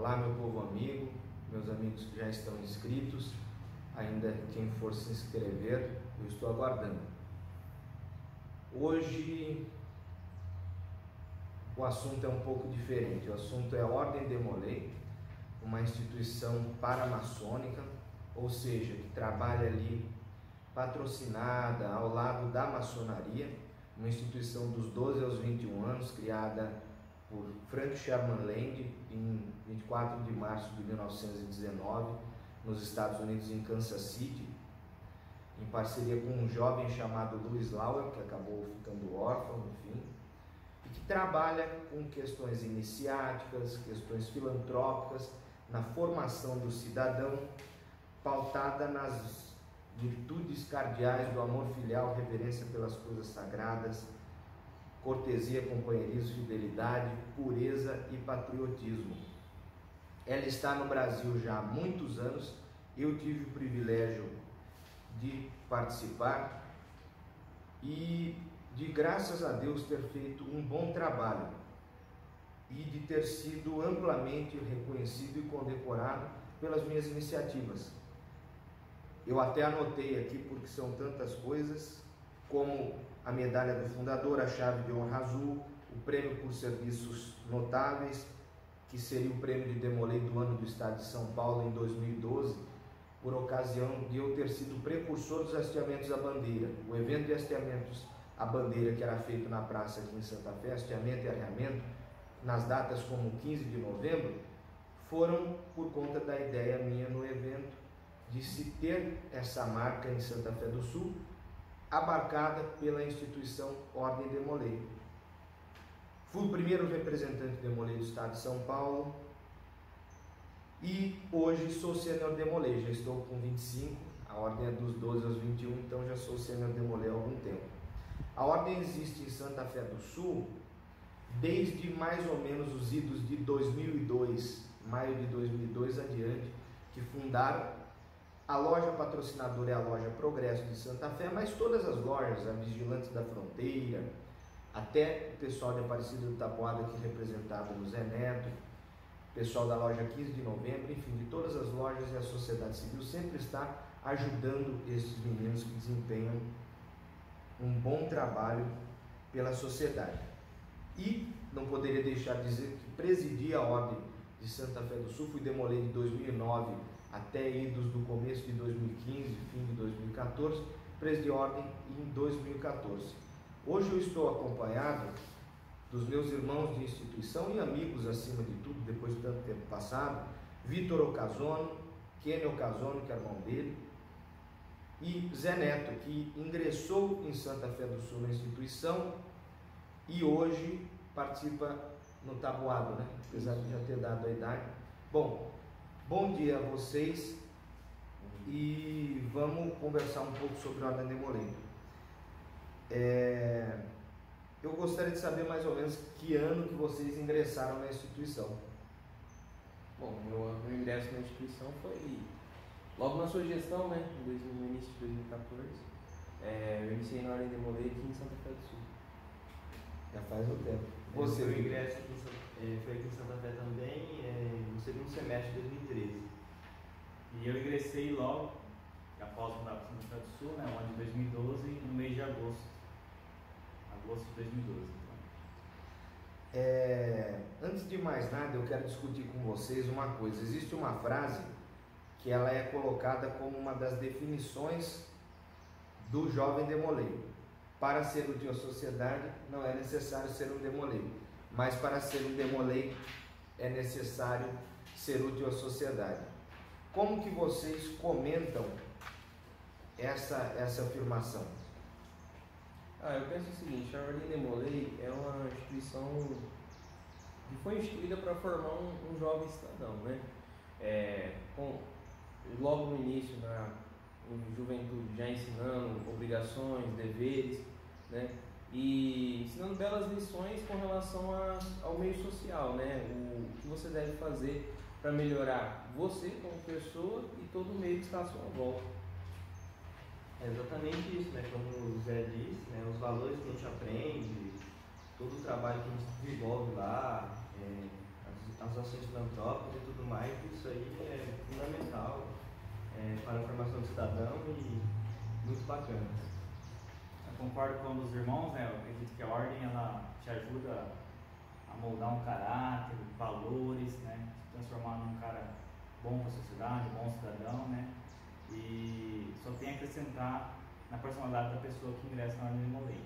Olá, meu povo amigo, meus amigos que já estão inscritos, ainda quem for se inscrever, eu estou aguardando. Hoje o assunto é um pouco diferente. O assunto é a Ordem Demolay, uma instituição paramaçônica, ou seja, que trabalha ali patrocinada ao lado da maçonaria, uma instituição dos 12 aos 21 anos, criada por Frank Sherman Land em 24 de março de 1919, nos Estados Unidos, em Kansas City, em parceria com um jovem chamado Louis Lowell, que acabou ficando órfão, enfim, e que trabalha com questões iniciáticas, questões filantrópicas, na formação do cidadão, pautada nas virtudes cardeais do amor filial, reverência pelas coisas sagradas, cortesia, companheirismo, fidelidade, pureza e patriotismo. Ela está no Brasil já há muitos anos. Eu tive o privilégio de participar e de, graças a Deus, ter feito um bom trabalho e de ter sido amplamente reconhecido e condecorado pelas minhas iniciativas. Eu até anotei aqui, porque são tantas coisas, como a medalha do fundador, a chave de honra azul, o prêmio por serviços notáveis, que seria o prêmio de Demolay do ano do estado de São Paulo em 2012, por ocasião de eu ter sido precursor dos hasteamentos à bandeira. O evento de hasteamentos à bandeira, que era feito na praça aqui em Santa Fé, hasteamento e arreamento, nas datas como 15 de novembro, foram por conta da ideia minha no evento de se ter essa marca em Santa Fé do Sul, abarcada pela instituição Ordem Demolay. Fui o primeiro representante Demolay do estado de São Paulo e hoje sou sênior Demolay, já estou com 25, a ordem é dos 12 aos 21, então já sou sênior Demolay há algum tempo. A ordem existe em Santa Fé do Sul desde mais ou menos os idos de 2002, maio de 2002 adiante, que fundaram. A loja patrocinadora é a loja Progresso de Santa Fé, mas todas as lojas, a Vigilantes da Fronteira, até o pessoal de Aparecida do Taboada, aqui representado no Zé Neto, o pessoal da loja 15 de novembro, enfim, de todas as lojas, e a sociedade civil sempre está ajudando esses meninos que desempenham um bom trabalho pela sociedade. E não poderia deixar de dizer que presidi a Ordem de Santa Fé do Sul, fui Demolay de 2009 até idos do começo de 2015, fim de 2014, presidi a Ordem em 2014. Hoje eu estou acompanhado dos meus irmãos de instituição e amigos, acima de tudo, depois de tanto tempo passado, Vitor Ocasono, Kenny Ocasono, que é irmão dele, e Zé Neto, que ingressou em Santa Fé do Sul na instituição e hoje participa no tabuado, né? Apesar de já ter dado a idade. Bom dia a vocês e vamos conversar um pouco sobre a Ordem Demolay. Eu gostaria de saber mais ou menos que ano que vocês ingressaram na instituição. Bom, meu ingresso na instituição foi logo na sua gestão, né? No início de 2014. Eu iniciei na Ordem Demolay aqui em Santa Fé do Sul. Já faz um tempo. Você, o ingresso foi aqui em Santa Fé também, no segundo semestre de 2013. E eu ingressei logo, após mudar para Santa Fé do Sul, né, no ano de 2012, no mês de agosto. Agosto de 2012. Antes de mais nada, eu quero discutir com vocês uma coisa. Existe uma frase que ela é colocada como uma das definições do jovem Demolay. Para ser útil à sociedade, não é necessário ser um Demolay, mas para ser um Demolay é necessário ser útil à sociedade. Como que vocês comentam essa afirmação? Eu penso o seguinte: a Ordem Demolay é uma instituição que foi instituída para formar um jovem cidadão, né? Logo no início, em juventude, já ensinando obrigações, deveres, né? E ensinando belas lições com relação ao meio social, né? O que você deve fazer para melhorar você como pessoa e todo o meio que está à sua volta. É exatamente isso, né? Como o Zé disse, né? Os valores que a gente aprende, todo o trabalho que a gente desenvolve lá, as ações filantrópicas e tudo mais, isso aí é fundamental para a formação do cidadão e muito bacana. Eu concordo com um dos irmãos, né? Eu acredito que a ordem ela te ajuda a moldar um caráter, valores, né? Se transformar num cara bom para a sociedade, bom cidadão, né? E só tem a acrescentar na personalidade da pessoa que ingressa na ordem de Molay.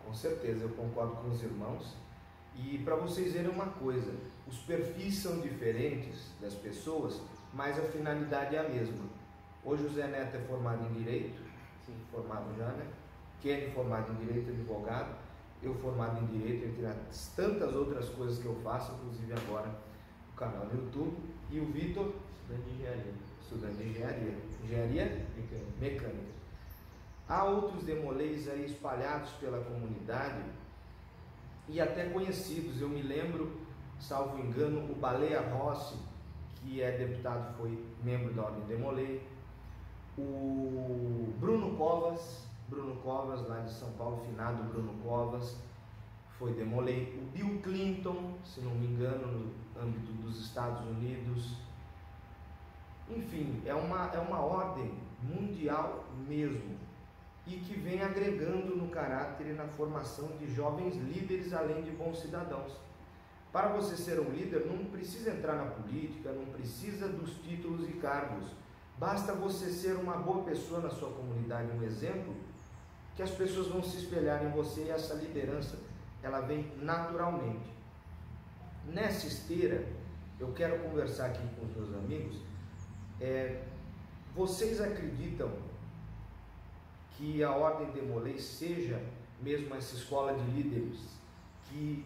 Com certeza, eu concordo com os irmãos. E para vocês verem uma coisa, os perfis são diferentes das pessoas, mas a finalidade é a mesma. Hoje o Zé Neto é formado em Direito, sim, formado já, né? Kenny formado em Direito, advogado, eu formado em Direito, entre as tantas outras coisas que eu faço, inclusive agora o canal no YouTube, e o Vitor, Estudante de engenharia. Estudante de engenharia. Engenharia? Mecânica. Há outros demolês aí espalhados pela comunidade e até conhecidos. Eu me lembro, salvo engano, o Baleia Rossi, que é deputado, foi membro da Ordem Demolay. O Bruno Covas, lá de São Paulo, finado Bruno Covas, foi Demolay. O Bill Clinton, se não me engano, no âmbito dos Estados Unidos. Enfim, é uma ordem mundial mesmo, e que vem agregando no caráter e na formação de jovens líderes, além de bons cidadãos. Para você ser um líder, não precisa entrar na política, não precisa dos títulos e cargos. Basta você ser uma boa pessoa na sua comunidade, um exemplo, que as pessoas vão se espelhar em você, e essa liderança, ela vem naturalmente. Nessa esteira, eu quero conversar aqui com os meus amigos. Vocês acreditam que a Ordem Demolay seja mesmo essa escola de líderes que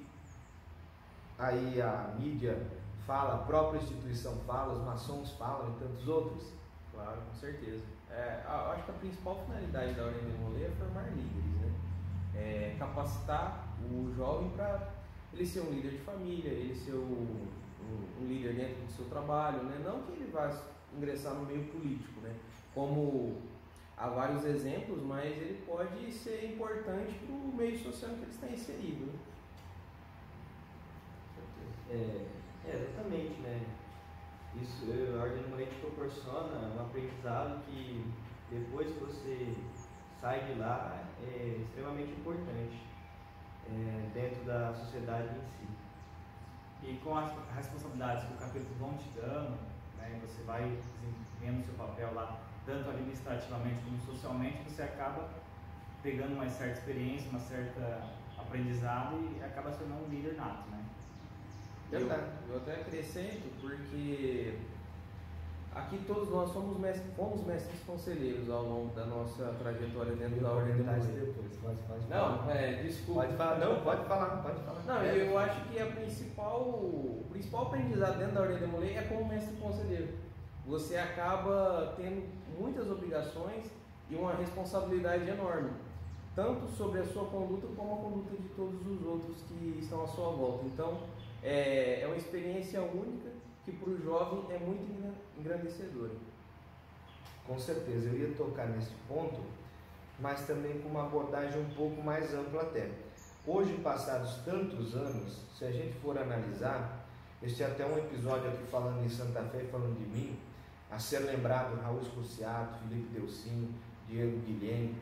aí a mídia fala, a própria instituição fala, os maçons falam e tantos outros? Claro, com certeza. Eu acho que a principal finalidade da Ordem Demolay é formar líderes, né? Capacitar o jovem para ele ser um líder de família, ele ser um líder dentro do seu trabalho, né? Não que ele vá ingressar no meio político, né? Como há vários exemplos, mas ele pode ser importante para o meio social que ele está inserido, né? Exatamente, né? Isso, a Ordem Demolay te proporciona um aprendizado que depois que você sai de lá é extremamente importante dentro da sociedade em si. E com as responsabilidades que o capítulo vão te dando, né, você vai desempenhando o seu papel lá, tanto administrativamente como socialmente, você acaba pegando uma certa experiência, uma certa aprendizado e acaba se tornando um líder nato, né? Eu até acrescento, porque aqui todos nós fomos mestres conselheiros ao longo da nossa trajetória dentro da Ordem Demolay. Depois, pode Não, desculpa. Pode falar, pode falar. Não, eu acho que o principal aprendizado dentro da Ordem Demolay é como mestre conselheiro. Você acaba tendo muitas obrigações e uma responsabilidade enorme, tanto sobre a sua conduta como a conduta de todos os outros que estão à sua volta. Então, é uma experiência única que para o jovem é muito engrandecedora. Com certeza, eu ia tocar nesse ponto, mas também com uma abordagem um pouco mais ampla até. Hoje, passados tantos anos, se a gente for analisar, este é até um episódio aqui falando em Santa Fé, falando de mim, a ser lembrado Raul Escurciato, Felipe Delcino, Diego Guilherme,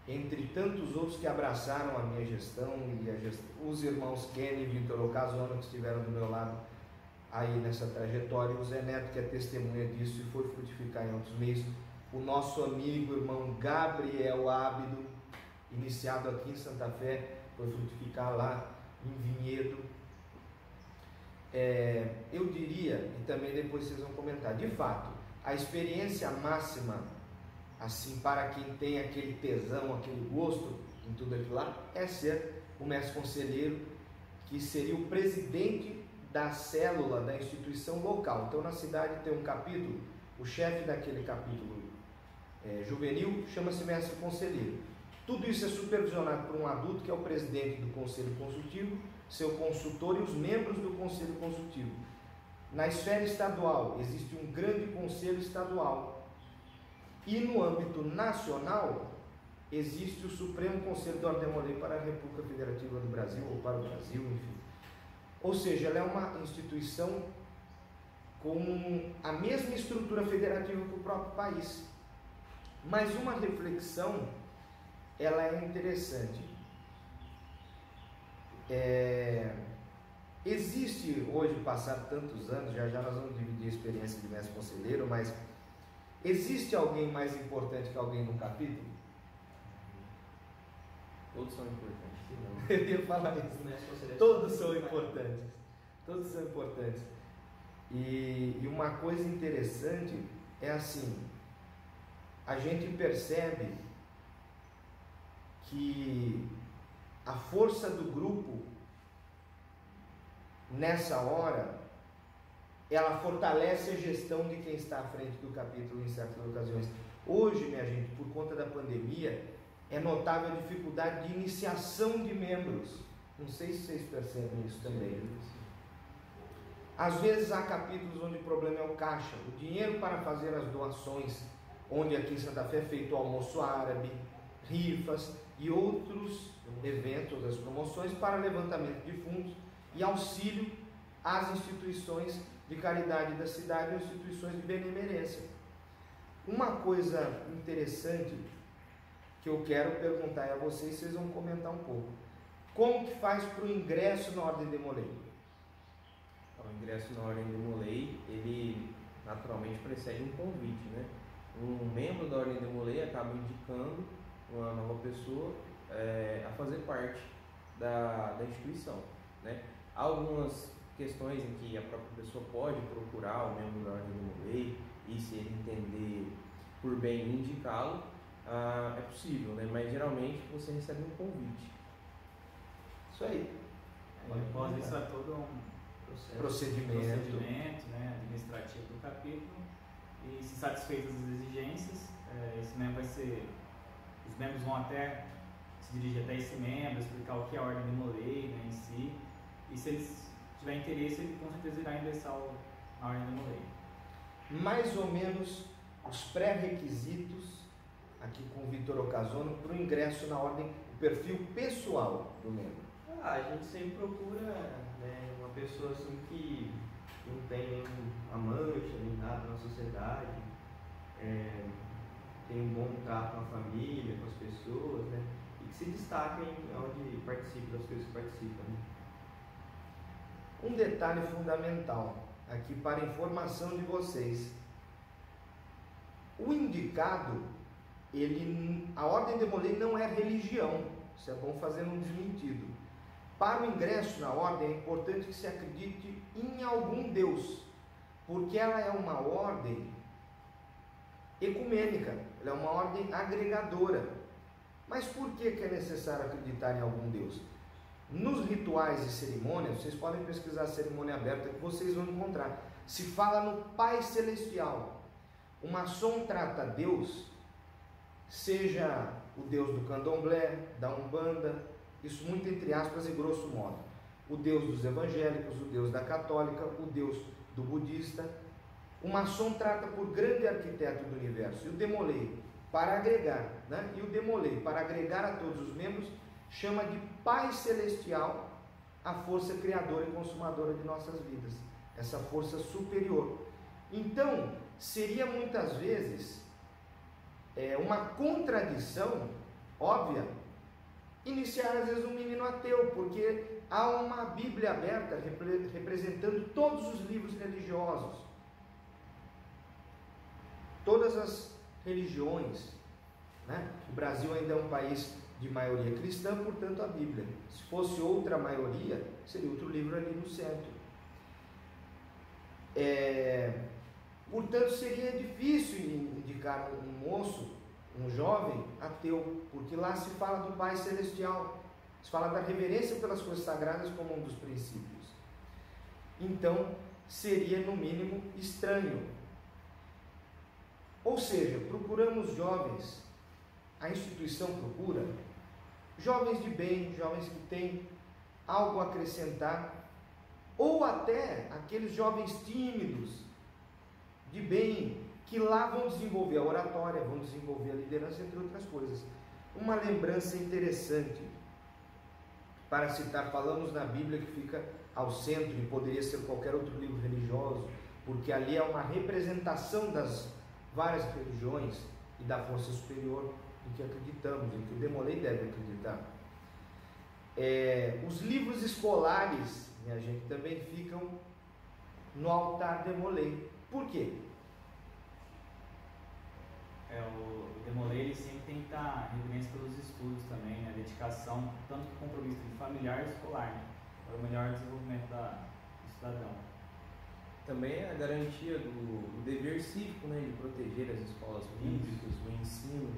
entre tantos outros que abraçaram a minha gestão, os irmãos Kenny e Vitor Ocasona, que estiveram do meu lado aí nessa trajetória, o Zé Neto, que é testemunha disso e foi frutificar em outros meios, o nosso amigo, irmão Gabriel Ábido, iniciado aqui em Santa Fé, foi frutificar lá em Vinhedo. Eu diria, e também depois vocês vão comentar, de fato, a experiência máxima, assim, para quem tem aquele tesão, aquele gosto em tudo aquilo lá, é ser o mestre conselheiro, que seria o presidente da célula da instituição local. Então, na cidade tem um capítulo, o chefe daquele capítulo juvenil chama-se mestre conselheiro. Tudo isso é supervisionado por um adulto, que é o presidente do conselho consultivo, seu consultor e os membros do conselho consultivo. Na esfera estadual, existe um grande conselho estadual. E no âmbito nacional, existe o Supremo Conselho da Ordem Demolay para a República Federativa do Brasil, ou para o Brasil, enfim. Ou seja, ela é uma instituição com a mesma estrutura federativa que o próprio país. Mas uma reflexão, ela é interessante. Existe hoje, passados tantos anos, já nós vamos dividir a experiência de mestre conselheiro, mas existe alguém mais importante que alguém no capítulo? Todos são importantes. Eu ia falar isso. Todos são importantes. Todos são importantes. E uma coisa interessante é assim, a gente percebe que a força do grupo, nessa hora, ela fortalece a gestão de quem está à frente do capítulo em certas ocasiões. Hoje, minha gente, por conta da pandemia, é notável a dificuldade de iniciação de membros. Não sei se vocês percebem isso também. Às vezes há capítulos onde o problema é o caixa, o dinheiro para fazer as doações, onde aqui em Santa Fé é feito o almoço árabe, rifas e outros eventos, outras promoções para levantamento de fundos e auxílio às instituições de caridade da cidade ou instituições de benemerência. Uma coisa interessante que eu quero perguntar a vocês, vocês vão comentar um pouco. Como que faz para o ingresso na Ordem de Molay? O ingresso na Ordem de Molay, ele naturalmente precede um convite, né? Um membro da Ordem de Molay acaba indicando uma nova pessoa a fazer parte da instituição, né? Há algumas questões em que a própria pessoa pode procurar o membro da Ordem de Molay e, se ele entender por bem indicá-lo, é possível, né? Mas geralmente você recebe um convite. Isso aí. Após isso, é todo um procedimento, né, administrativo do capítulo, e se satisfeitas as exigências, os membros vão até se dirigir até esse membro, explicar o que é a Ordem de Molay, né, em si, e se eles tiverem interesse, ele com certeza irá ingressar na Ordem de Molay. Mais ou menos os pré-requisitos, aqui com o Vitor Ocasono, para o ingresso na Ordem, o perfil pessoal do membro. A gente sempre procura, né, uma pessoa assim que não tem nenhum amante, nem nada na sociedade, tem um bom trato com a família, com as pessoas, né, e que se destaquem onde participa, das coisas que participam. Né. Um detalhe fundamental, aqui para informação de vocês: o indicado, a Ordem de Molay não é religião, isso é bom fazer um desmentido. Para o ingresso na ordem é importante que se acredite em algum Deus, porque ela é uma ordem ecumênica, ela é uma ordem agregadora. Mas por que é necessário acreditar em algum Deus? Nos rituais e cerimônias, vocês podem pesquisar a cerimônia aberta que vocês vão encontrar, se fala no Pai Celestial. O maçom trata Deus, seja o Deus do candomblé, da umbanda, isso muito entre aspas e grosso modo, o Deus dos evangélicos, o Deus da católica, o Deus do budista. O maçom trata por grande arquiteto do universo, e o de Molay, para agregar, né? E o de Molay, para agregar a todos os membros, chama de Pai Celestial a força criadora e consumadora de nossas vidas, essa força superior. Então, seria muitas vezes uma contradição óbvia iniciar às vezes um menino ateu, porque há uma Bíblia aberta representando todos os livros religiosos, todas as religiões, né? O Brasil ainda é um país de maioria cristã, portanto a Bíblia. Se fosse outra maioria, seria outro livro ali no centro. Portanto, seria difícil indicar um moço, um jovem ateu, porque lá se fala do Pai Celestial, se fala da reverência pelas coisas sagradas como um dos princípios. Então, seria no mínimo estranho. Ou seja, procuramos jovens, a instituição procura jovens de bem, jovens que têm algo a acrescentar, ou até aqueles jovens tímidos, de bem, que lá vão desenvolver a oratória, vão desenvolver a liderança, entre outras coisas. Uma lembrança interessante. para citar, falamos na Bíblia que fica ao centro e poderia ser qualquer outro livro religioso, porque ali é uma representação das várias religiões e da força superior em que acreditamos, em que o Demolei deve acreditar. Os livros escolares, minha gente, também ficam no altar Demolei. Por quê? O Demolei ele sempre tem que estar em evidência pelos estudos também, né? A dedicação, tanto do compromisso de familiar e escolar, né? Para o melhor desenvolvimento do cidadão. Também a garantia do dever cívico, né? De proteger as escolas públicas, o ensino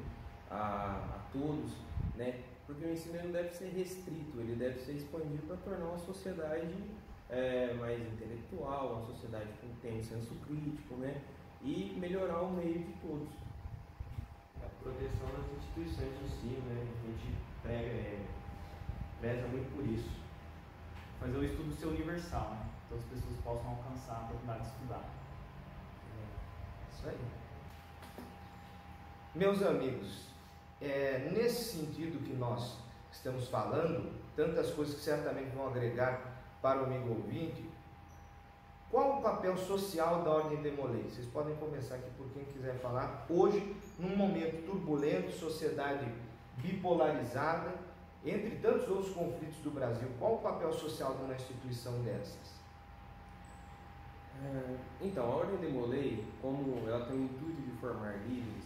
a todos, né? Porque o ensino não deve ser restrito, ele deve ser expandido para tornar uma sociedade mais intelectual, uma sociedade que tem um senso crítico, né? E melhorar o meio de todos. A proteção das instituições de ensino, né? A gente preza muito por isso. Fazer o estudo ser universal, né? Todas as pessoas possam alcançar a oportunidade de estudar. Isso aí. Meus amigos, nesse sentido que nós estamos falando, tantas coisas que certamente vão agregar para o amigo ouvinte, qual o papel social da Ordem Demolei? Vocês podem começar aqui por quem quiser falar. Hoje, num momento turbulento, sociedade bipolarizada, entre tantos outros conflitos do Brasil, qual o papel social de uma instituição dessas? Então, a Ordem Demolei, como ela tem o intuito de formar líderes,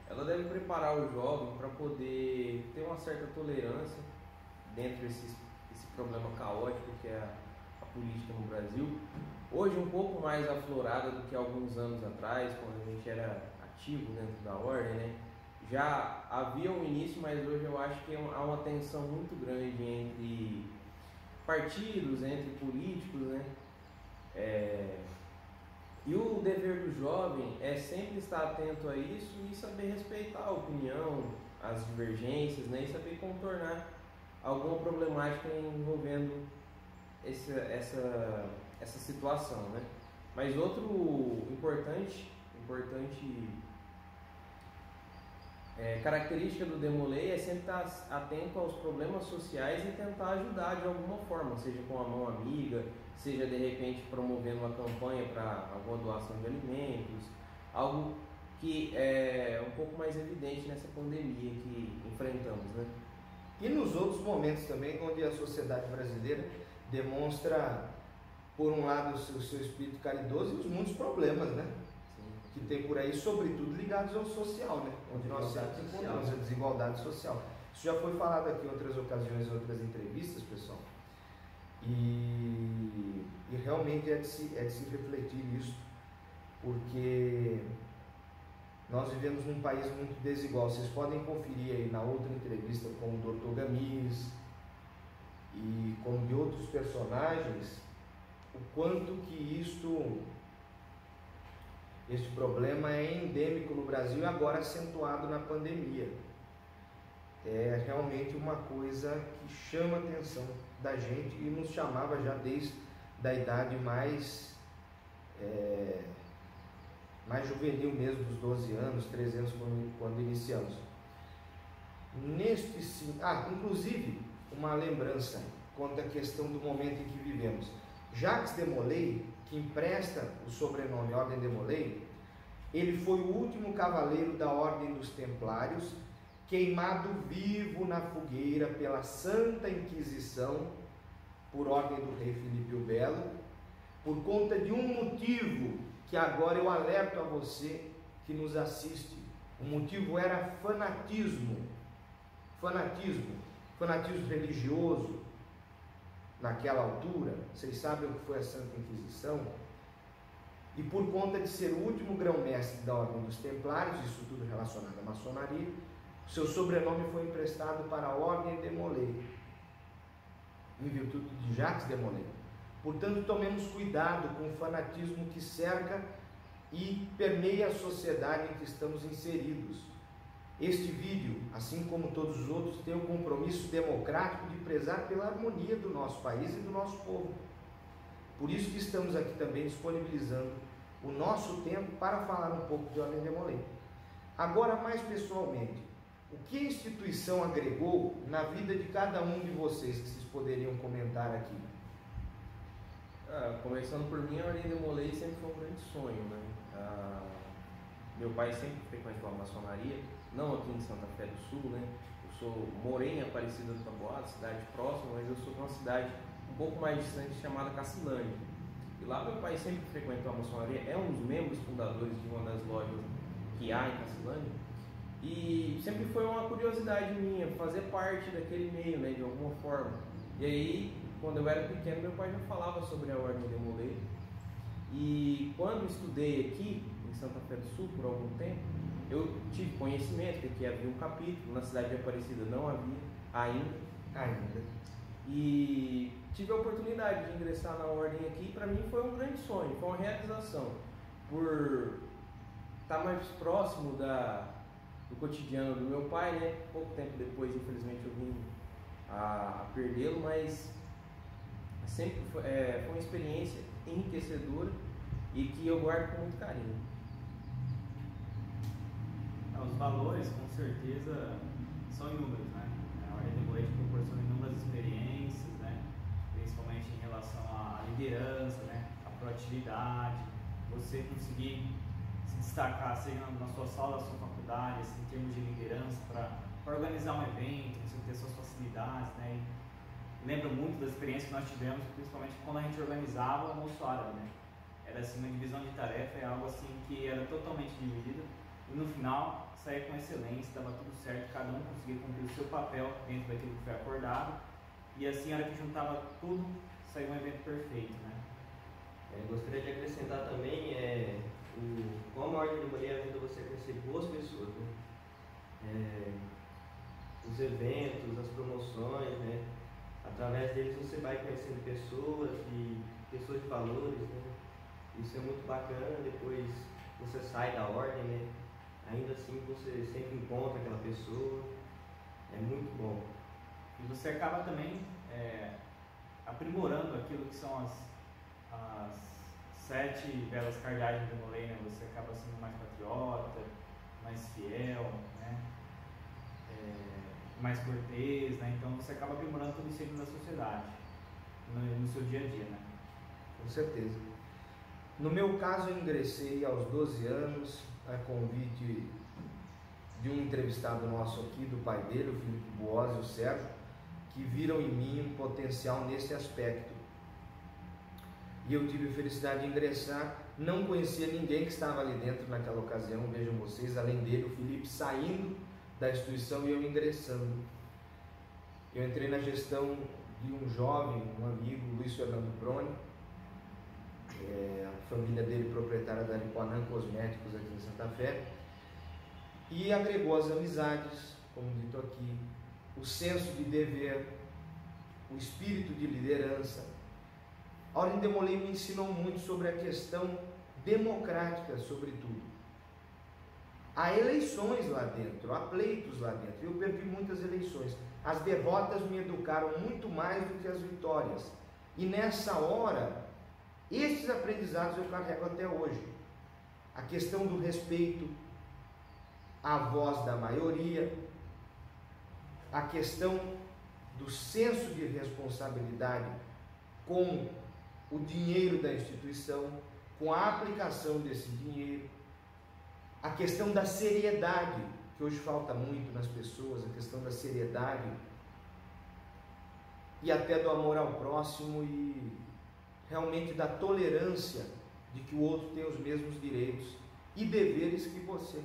ela deve preparar o jovem para poder ter uma certa tolerância dentro desse problema caótico que é a política no Brasil. Hoje um pouco mais aflorada do que alguns anos atrás, quando a gente era ativo dentro da Ordem, né? Já havia um início, mas hoje eu acho que há uma tensão muito grande entre partidos, entre políticos, né? E o dever do jovem é sempre estar atento a isso e saber respeitar a opinião, as divergências, né? E saber contornar alguma problemática envolvendo essa situação, né? Mas outro importante característica do Demolei é sempre estar atento aos problemas sociais e tentar ajudar de alguma forma, seja com a mão amiga, seja de repente promovendo uma campanha para alguma doação de alimentos, algo que é um pouco mais evidente nessa pandemia que enfrentamos, né? E nos outros momentos também, onde a sociedade brasileira demonstra, por um lado, o seu espírito caridoso e os muitos problemas, né? Que tem por aí, sobretudo ligados ao social, né? Onde nós sempre encontramos a desigualdade social. Isso já foi falado aqui em outras ocasiões, em outras entrevistas, pessoal. E realmente é de se refletir isso, porque nós vivemos num país muito desigual. Vocês podem conferir aí na outra entrevista com o Dr. Gamis e como de outros personagens, o quanto que este problema é endêmico no Brasil e agora acentuado na pandemia. É realmente uma coisa que chama a atenção da gente e nos chamava já desde a idade mais juvenil mesmo, dos 12 anos, 13 anos, quando iniciamos. Inclusive, uma lembrança quanto à questão do momento em que vivemos. Jacques Demolay, que empresta o sobrenome Ordem Demolay, ele foi o último cavaleiro da Ordem dos Templários, queimado vivo na fogueira pela Santa Inquisição, por ordem do rei Filipe o Belo, por conta de um motivo que agora eu alerto a você que nos assiste. O motivo era fanatismo religioso. Naquela altura, vocês sabem o que foi a Santa Inquisição, e por conta de ser o último grão-mestre da Ordem dos Templários, isso tudo relacionado à maçonaria, seu sobrenome foi emprestado para a Ordem Demolay, em virtude de Jacques Demolay. Portanto, tomemos cuidado com o fanatismo que cerca e permeia a sociedade em que estamos inseridos. Este vídeo, assim como todos os outros, tem o compromisso democrático de prezar pela harmonia do nosso país e do nosso povo. Por isso que estamos aqui também disponibilizando o nosso tempo para falar um pouco de Ordem Demolay. Agora, mais pessoalmente, O que a instituição agregou na vida de cada um de vocês, que vocês poderiam comentar aqui? Começando por mim, a Ordem Demolei sempre foi um grande sonho, né? Meu pai sempre frequentou a maçonaria, não aqui em Santa Fé do Sul, né? Morei em Aparecida do Taboado, cidade próxima, mas eu sou de uma cidade um pouco mais distante chamada Cacilândia. E lá meu pai sempre frequentou a maçonaria, é um dos membros fundadores de uma das lojas que há em Cacilândia. E sempre foi uma curiosidade minha fazer parte daquele meio, né, de alguma forma. E aí, quando eu era pequeno, meu pai já falava sobre a Ordem Demolei. E quando estudei aqui em Santa Fé do Sul por algum tempo, eu tive conhecimento de que havia um capítulo, na cidade de Aparecida não havia ainda. E tive a oportunidade de ingressar na ordem aqui, e para mim foi um grande sonho, foi uma realização, por estar mais próximo do cotidiano do meu pai, né? Pouco tempo depois, infelizmente, eu vim a perdê-lo, mas sempre foi uma experiência enriquecedora e que eu guardo com muito carinho. Os valores, com certeza, são inúmeros, né? A Ordem Demolei proporciona inúmeras experiências, né? Principalmente em relação à liderança, né? À proatividade, você conseguir se destacar, seja na sua sala, na sua faculdade, assim, em termos de liderança, para organizar um evento, você ter suas facilidades, né? E lembro muito das experiências que nós tivemos, principalmente quando a gente organizava o almoço árabe, né? Era assim, uma divisão de tarefa, é algo assim que era totalmente dividido, e no final saía com excelência, dava tudo certo, cada um conseguia cumprir o seu papel dentro daquilo que foi acordado, e assim, a hora que juntava tudo, saiu um evento perfeito, né? Gostaria de acrescentar também como a Ordem Demolei ajuda você a conhecer boas pessoas, né? Os eventos, as promoções, né? Através deles você vai conhecendo pessoas de valores, né? Isso é muito bacana. Depois você sai da ordem, né? Ainda assim você sempre encontra aquela pessoa, é muito bom. E você acaba também aprimorando aquilo que são as 7 belas cardeais de Demolei, né? Você acaba sendo mais patriota, mais fiel, né? Mais cortês, né? Então você acaba aprimorando tudo isso da sociedade, no seu dia a dia, né? Com certeza. No meu caso, eu ingressei aos 12 anos, a convite de um entrevistado nosso aqui, do pai dele, o Felipe Buozzi e o Sérgio, que viram em mim um potencial nesse aspecto. E eu tive a felicidade de ingressar, não conhecia ninguém que estava ali dentro naquela ocasião, vejam vocês, além dele, o Felipe saindo da instituição e eu ingressando. Eu entrei na gestão de um jovem, um amigo, Luiz Fernando Broni, a família dele proprietária da Lipoanã Cosméticos aqui em Santa Fé, e agregou as amizades, como dito aqui, o senso de dever, o espírito de liderança. A Ordem Demolei me ensinou muito sobre a questão democrática, sobretudo. Há eleições lá dentro, há pleitos lá dentro. Eu perdi muitas eleições. As derrotas me educaram muito mais do que as vitórias. E nessa hora, esses aprendizados eu carrego até hoje. A questão do respeito à voz da maioria, a questão do senso de responsabilidade com o dinheiro da instituição, com a aplicação desse dinheiro, a questão da seriedade, que hoje falta muito nas pessoas, a questão da seriedade e até do amor ao próximo e realmente da tolerância de que o outro tem os mesmos direitos e deveres que você.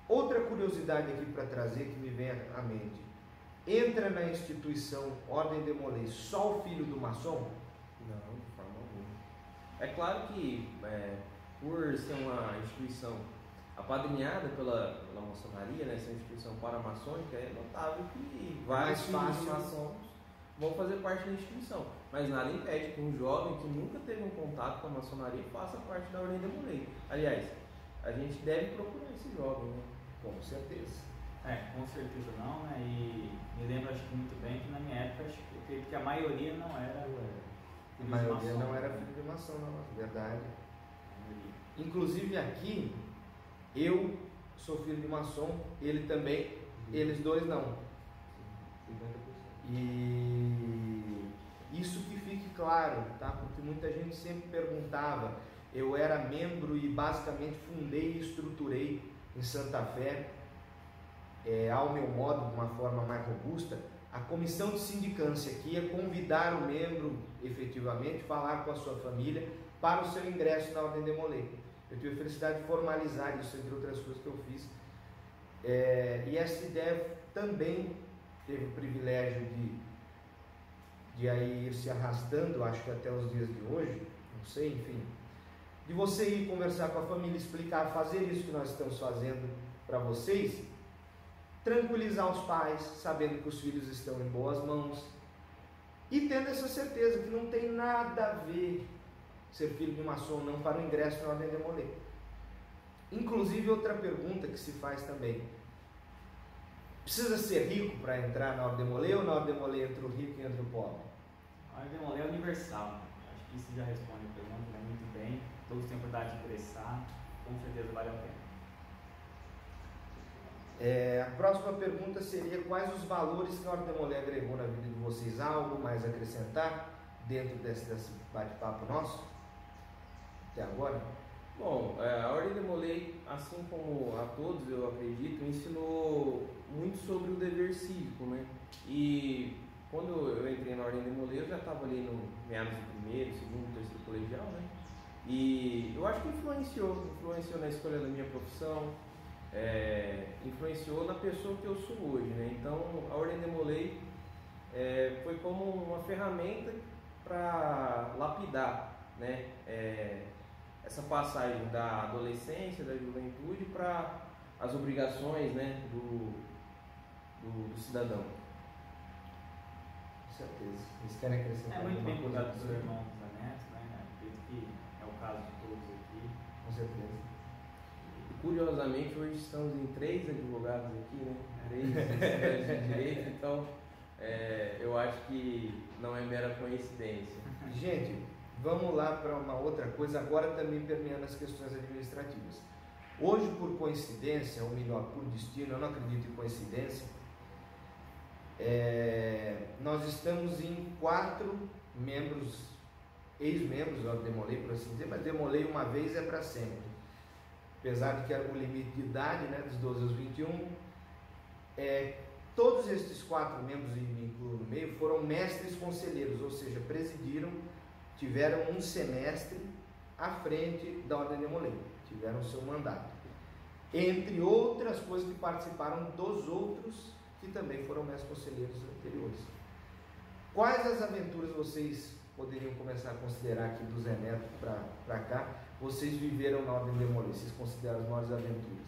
Outra curiosidade aqui para trazer que me vem à mente: entra na instituição Ordem Demolei só o filho do maçom? Não, de forma alguma. É claro que por ser uma instituição apadrinhada pela maçonaria, né, ser uma instituição paramaçônica, é notável que vários filhos de maçons vão fazer parte da instituição. Mas nada impede que um jovem que nunca teve um contato com a maçonaria faça parte da Ordem Demolei. Aliás, a gente deve procurar esse jovem, né? Com certeza. Com certeza não, né? E me lembro, acho que muito bem, que na minha época, acho que a maioria não era. A maioria não era filho de maçom, não, verdade. Inclusive aqui, eu sou filho de maçom, ele também, eles dois não. 50%. E isso que fique claro, tá? Porque muita gente sempre perguntava, eu era membro e basicamente fundei e estruturei em Santa Fé, ao meu modo, de uma forma mais robusta, a comissão de sindicância, que ia convidar o membro, efetivamente, falar com a sua família para o seu ingresso na Ordem de Molay. Eu tive a felicidade de formalizar isso, entre outras coisas que eu fiz. E essa ideia também teve o privilégio de aí ir se arrastando, acho que até os dias de hoje, não sei, enfim, de você ir conversar com a família, explicar, fazer isso que nós estamos fazendo para vocês, tranquilizar os pais, sabendo que os filhos estão em boas mãos e tendo essa certeza que não tem nada a ver ser filho de maçom ou não para o ingresso na Ordem de Molay. Inclusive, outra pergunta que se faz também: precisa ser rico para entrar na Ordem de Molay ou na Ordem de Molay entra o rico e entra o pobre? A Ordem de Molay é universal. Acho que isso já responde a pergunta, né? Muito bem. Todos têm a oportunidade de ingressar, com certeza vale a pena. A próxima pergunta seria: quais os valores que a Ordem de Molay agregou na vida de vocês? Há algo mais a acrescentar dentro desse bate-papo nosso até agora? Bom, a Ordem de Molay, assim como a todos, eu acredito, ensinou muito sobre o dever cívico, né? E quando eu entrei na Ordem de Molay, eu já estava ali no meados do primeiro, segundo, terceiro colegial, né? E eu acho que influenciou na escolha da minha profissão, influenciou na pessoa que eu sou hoje, né? Então, a Ordem de Molay foi como uma ferramenta para lapidar, né? Essa passagem da adolescência, da juventude para as obrigações, né, do cidadão. Com certeza. Vocês querem acrescentar Muito bem alguma cuidado coisa? dos irmãos honestos, né? Acredito que é o caso de todos aqui. Com certeza. Curiosamente, hoje estamos em 3 advogados aqui, né? 3 estudantes de direito, então eu acho que não é mera coincidência. Gente, vamos lá para uma outra coisa, agora também permeando as questões administrativas. Hoje, por coincidência, ou melhor, por destino, eu não acredito em coincidência, nós estamos em 4 membros, ex-membros da Ordem de Molay, por assim dizer, mas de Molay uma vez é para sempre. Apesar de que era o limite de idade, né, dos 12 aos 21, todos estes 4 membros, e me incluo no meio, foram mestres conselheiros, ou seja, presidiram, tiveram um semestre à frente da Ordem de Molay, tiveram seu mandato. Entre outras coisas que participaram dos outros que também foram mestres conselheiros anteriores. Quais as aventuras vocês poderiam começar a considerar aqui do Zé Neto para cá, vocês viveram na Ordem de Molay? Vocês consideram as maiores aventuras?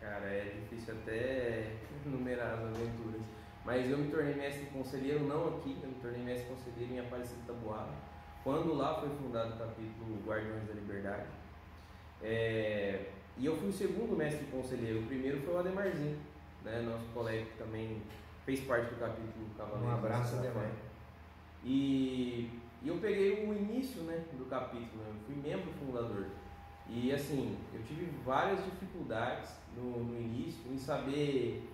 Cara, é difícil até enumerar as aventuras. Mas eu me tornei mestre conselheiro, não aqui, eu me tornei mestre conselheiro em Aparecida da Taboada, quando lá foi fundado o capítulo Guardiões da Liberdade. E eu fui o segundo mestre conselheiro, o primeiro foi o Ademarzinho, né, nosso colega que também fez parte do capítulo Cavaleiro. Um abraço, Ademar. E eu peguei o início, né, do capítulo, né, eu fui membro fundador. E assim, eu tive várias dificuldades no início em saber,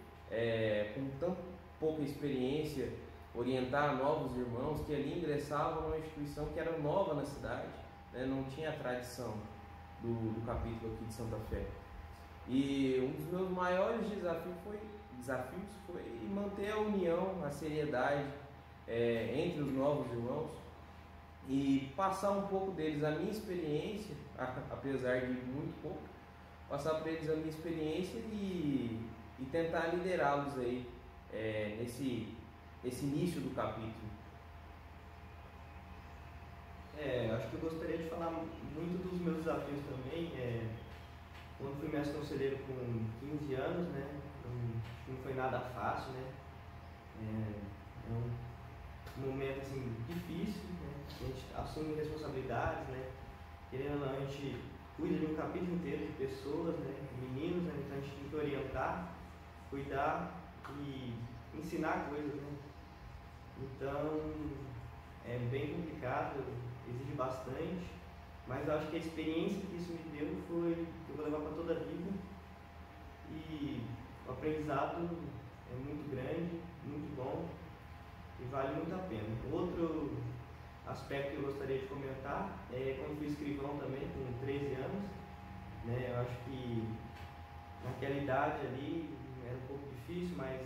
com tão pouca experiência, orientar novos irmãos que ali ingressavam numa instituição que era nova na cidade, né, não tinha a tradição do capítulo aqui de Santa Fé. E um dos meus maiores desafios foi manter a união, a seriedade entre os novos irmãos e passar um pouco deles a minha experiência, apesar de muito pouco, passar para eles a minha experiência e tentar liderá-los aí nesse início do capítulo. Acho que eu gostaria de falar muito dos meus desafios também. Quando fui mestre conselheiro com 15 anos, né, não foi nada fácil, né? É um momento assim, difícil, né? A gente assume responsabilidades, né? Querendo ou não, a gente cuida de um capítulo inteiro de pessoas, né? Meninos, né? Então a gente tem que orientar, cuidar e ensinar coisas, né? Então é bem complicado, exige bastante, mas eu acho que a experiência que isso me deu foi que eu vou levar para toda a vida e o aprendizado é muito grande, muito bom e vale muito a pena. Outro aspecto que eu gostaria de comentar é quando fui escrivão também, com 13 anos, né, eu acho que naquela idade ali era um pouco difícil, mas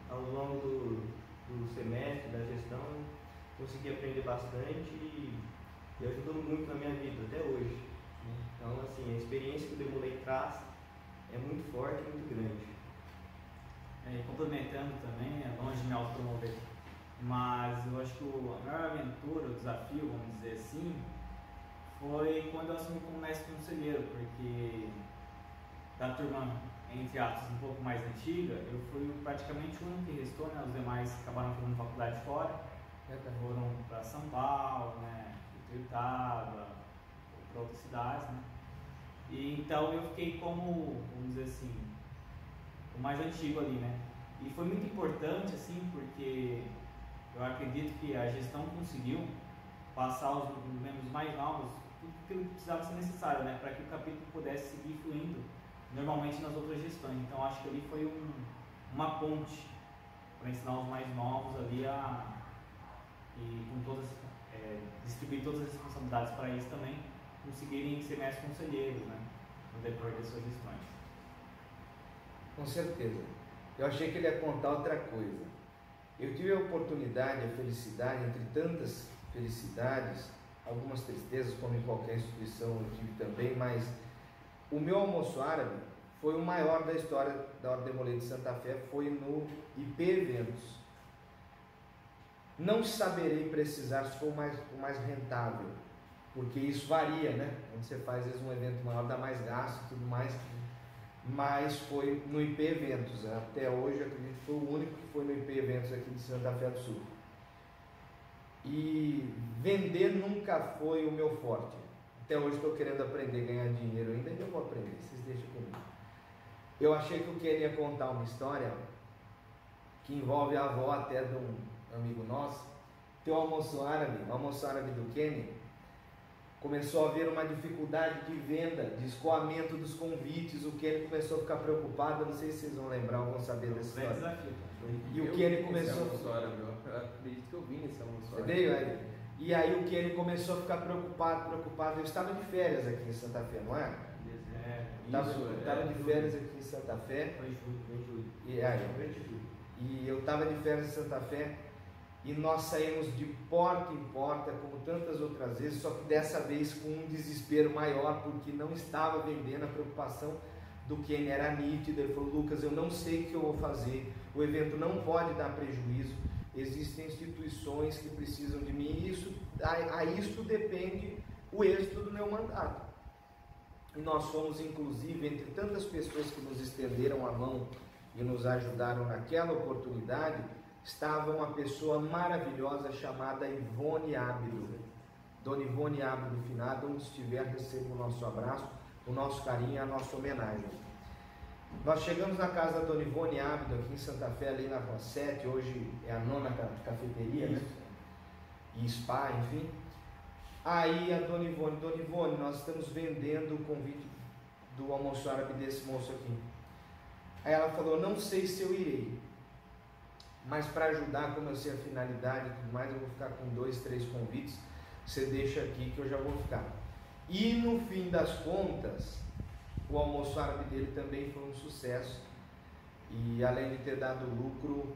ao longo do semestre, da gestão, consegui aprender bastante e ajudou muito na minha vida até hoje. Então, assim, a experiência que o Demolei traz é muito forte e muito grande. E complementando também, é longe de me autopromover, mas eu acho que a maior aventura, o desafio, vamos dizer assim, foi quando eu assumi como mestre conselheiro, porque da turma, entre aspas, um pouco mais antiga, eu fui praticamente o único que restou, né? Os demais acabaram fazendo faculdade fora, foram para São Paulo, né? Ituiutaba, para outras cidades, né? E então eu fiquei como, vamos dizer assim, o mais antigo ali, né? E foi muito importante, assim, porque eu acredito que a gestão conseguiu passar aos membros mais novos tudo que precisava ser necessário, né? Para que o capítulo pudesse seguir fluindo normalmente nas outras gestões. Então acho que ali foi uma ponte para ensinar os mais novos ali e com todas, distribuir todas as responsabilidades para eles também conseguirem ser mestres conselheiros, né? No decorrer das suas gestões. Com certeza. Eu achei que ele ia contar outra coisa. Eu tive a oportunidade, a felicidade, entre tantas felicidades, algumas tristezas, como em qualquer instituição eu tive também, mas o meu almoço árabe foi o maior da história da Ordem Demolei de Santa Fé, foi no IP Eventos. Não saberei precisar se for o mais rentável, porque isso varia, né? Quando você faz às vezes um evento maior, dá mais gasto e tudo mais, mas foi no IP Eventos. Até hoje, acredito que foi o único que foi no IP Eventos aqui de Santa Fé do Sul. E vender nunca foi o meu forte. Até hoje estou querendo aprender a ganhar dinheiro ainda, e eu vou aprender, vocês deixam comigo. Eu achei que eu queria contar uma história que envolve a avó até de um amigo nosso. Tem o almoço árabe do Kenny, começou a haver uma dificuldade de venda, de escoamento dos convites. O Kenny começou a ficar preocupado, não sei se vocês vão lembrar ou vão saber dessa história. E o Kenny começou... Eu acredito que eu vi nesse almoço. Você veio aí? E aí o Kenny começou a ficar preocupado. Eu estava de férias aqui em Santa Fé, não é? Estava de férias aqui em Santa Fé. Foi julho. E eu estava de férias em Santa Fé e nós saímos de porta em porta, como tantas outras vezes, só que dessa vez com um desespero maior, porque não estava vendendo. A preocupação do Kenny era nítida. Ele falou: Lucas, eu não sei o que eu vou fazer, o evento não pode dar prejuízo, existem instituições que precisam de mim e a isso depende o êxito do meu mandato. E nós fomos, inclusive, entre tantas pessoas que nos estenderam a mão e nos ajudaram naquela oportunidade, estava uma pessoa maravilhosa chamada Ivone Ábido. Dona Ivone Ábido finada, onde estiver, receba o nosso abraço, o nosso carinho e a nossa homenagem. Nós chegamos na casa da Dona Ivone Ábido, aqui em Santa Fé, ali na Rua 7, hoje é a 9ª cafeteria, né? E spa, enfim. Aí a Dona Ivone, nós estamos vendendo o convite do almoço árabe desse moço aqui. Aí ela falou: não sei se eu irei, mas para ajudar, como eu sei a finalidade e tudo mais, eu vou ficar com 2, 3 convites, você deixa aqui que eu já vou ficar. E no fim das contas, o almoço árabe dele também foi um sucesso, e além de ter dado lucro,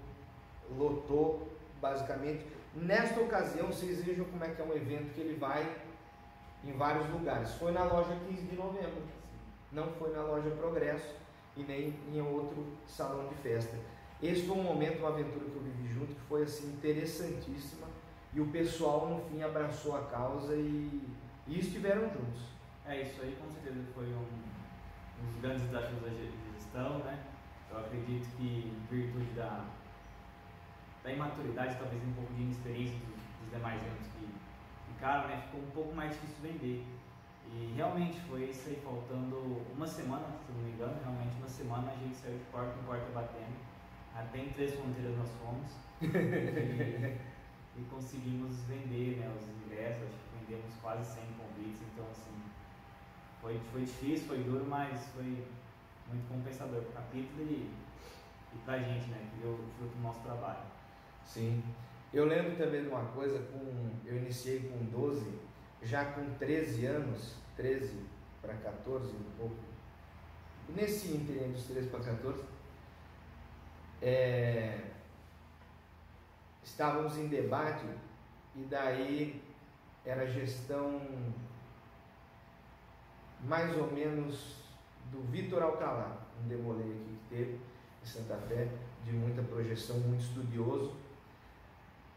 lotou basicamente. Nesta ocasião, vocês vejam como é que é um evento que ele vai em vários lugares. Foi na loja 15 de novembro, não foi na loja Progresso e nem em outro salão de festa. Esse foi um momento, uma aventura que eu vivi junto, que foi assim interessantíssima, e o pessoal no fim abraçou a causa e estiveram juntos. Isso aí com certeza foi um dos grandes desafios da gestão, né? Eu acredito que em virtude da imaturidade, talvez um pouco de inexperiência dos demais anos que ficaram, né? Ficou um pouco mais difícil vender. E realmente foi isso aí, faltando uma semana, se não me engano, realmente uma semana a gente saiu de porta em porta batendo. Até em 3 fronteiras nós fomos e conseguimos vender, né, os ingressos. Acho que vendemos quase 100 convites, então assim, foi difícil, foi duro, mas foi muito compensador para o capítulo e para a gente, né, que deu fruto do nosso trabalho. Sim. Eu lembro também de uma coisa, eu iniciei com 12, já com 13 anos, 13 para 14, um pouco, nesse ínterim dos 13 para 14, estávamos em debate e daí era gestão mais ou menos do Vitor Alcalá, um Demolei aqui que teve em Santa Fé, de muita projeção, muito estudioso.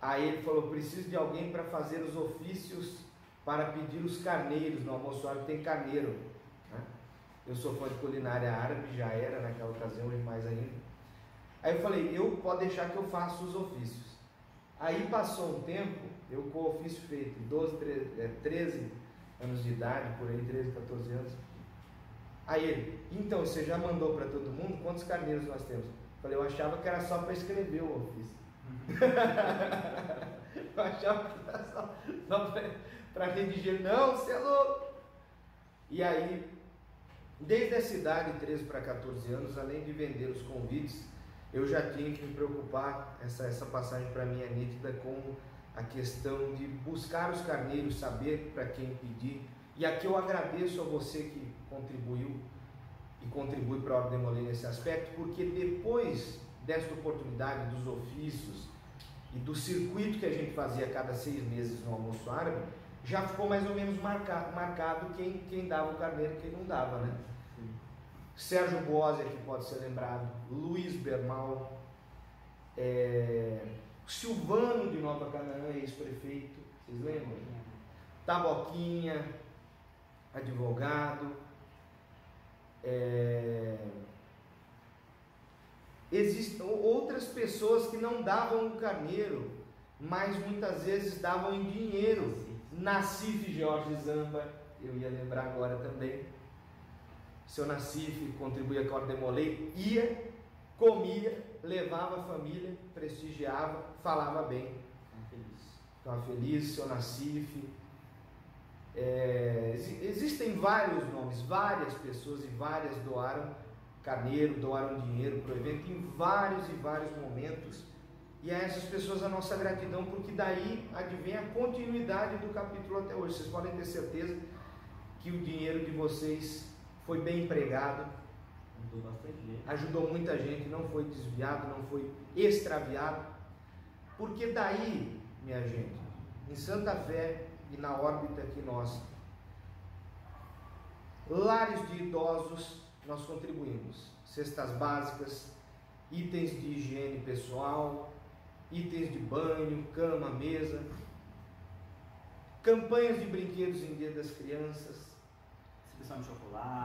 Aí ele falou, preciso de alguém para fazer os ofícios para pedir os carneiros no almoçoário, tem carneiro, né? Eu sou fã de culinária árabe, já era naquela ocasião e mais ainda. Aí eu falei, pode deixar que eu faça os ofícios. Aí passou um tempo, eu com o ofício feito, 13 anos de idade, por aí, 13, 14 anos. Aí ele, então, você já mandou para todo mundo? Quantos carneiros nós temos? Eu falei, eu achava que era só para escrever o ofício. Eu achava que era só para redigir. Não, você é louco! E aí, desde essa idade, 13 para 14 anos, além de vender os convites, eu já tinha que me preocupar, essa passagem para mim é nítida, com a questão de buscar os carneiros, saber para quem pedir. E aqui eu agradeço a você que contribuiu e contribui para a Ordem Demolei nesse aspecto, porque depois desta oportunidade dos ofícios e do circuito que a gente fazia a cada 6 meses no almoço árabe, já ficou mais ou menos marcado quem dava o carneiro e quem não dava, né? Sérgio Bosi, que pode ser lembrado, Luiz Bermal, Silvano de Nova Canaã, ex-prefeito, vocês lembram? Taboquinha, advogado, existem outras pessoas que não davam o carneiro, mas muitas vezes davam em dinheiro. Nassif Jorge Zamba, eu ia lembrar agora também. Seu Nassif contribuía com a Ordem Demolei, ia, comia, levava a família, prestigiava, falava bem. Estava feliz, seu Nassif. Existem vários nomes, várias pessoas e várias doaram carneiro, doaram dinheiro para o evento em vários e vários momentos. E a essas pessoas a nossa gratidão, porque daí advém a continuidade do capítulo até hoje. Vocês podem ter certeza que o dinheiro de vocês foi bem empregado, ajudou bastante gente, ajudou muita gente, não foi desviado, não foi extraviado, porque daí, minha gente, em Santa Fé e na órbita aqui nossa, lares de idosos, nós contribuímos, cestas básicas, itens de higiene pessoal, itens de banho, cama, mesa, campanhas de brinquedos em Dia das Crianças,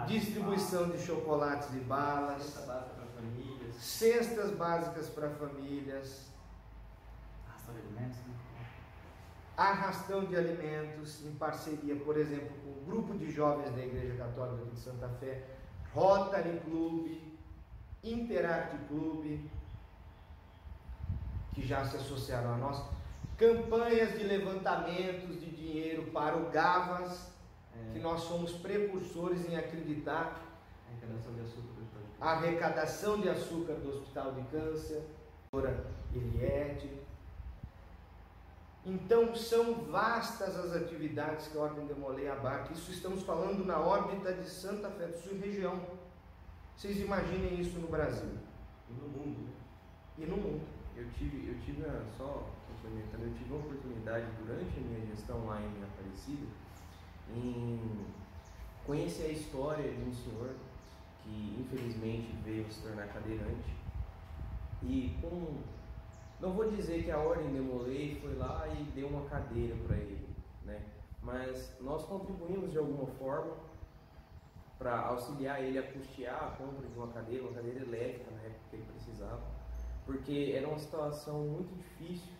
distribuição de chocolates e balas, cestas básicas para famílias, arrastão de alimentos, em parceria, por exemplo, com o grupo de jovens da Igreja Católica de Santa Fé, Rotary Club, Interact Club, que já se associaram a nós, campanhas de levantamentos de dinheiro para o Gavas, que nós somos precursores em acreditar, arrecadação de açúcar do Hospital de Câncer, Eliette. Então são vastas as atividades que a Ordem Demolei abarca. Isso estamos falando na órbita de Santa Fé do Sul e região. Vocês imaginem isso no Brasil e no mundo. E no mundo. Eu tive só complementando, eu tive uma oportunidade durante a minha gestão lá em Aparecida em conhecer a história de um senhor que infelizmente veio se tornar cadeirante e não vou dizer que a Ordem Demolei foi lá e deu uma cadeira para ele, né? Mas nós contribuímos de alguma forma para auxiliar ele a custear a compra de uma cadeira elétrica na época que ele precisava, porque era uma situação muito difícil.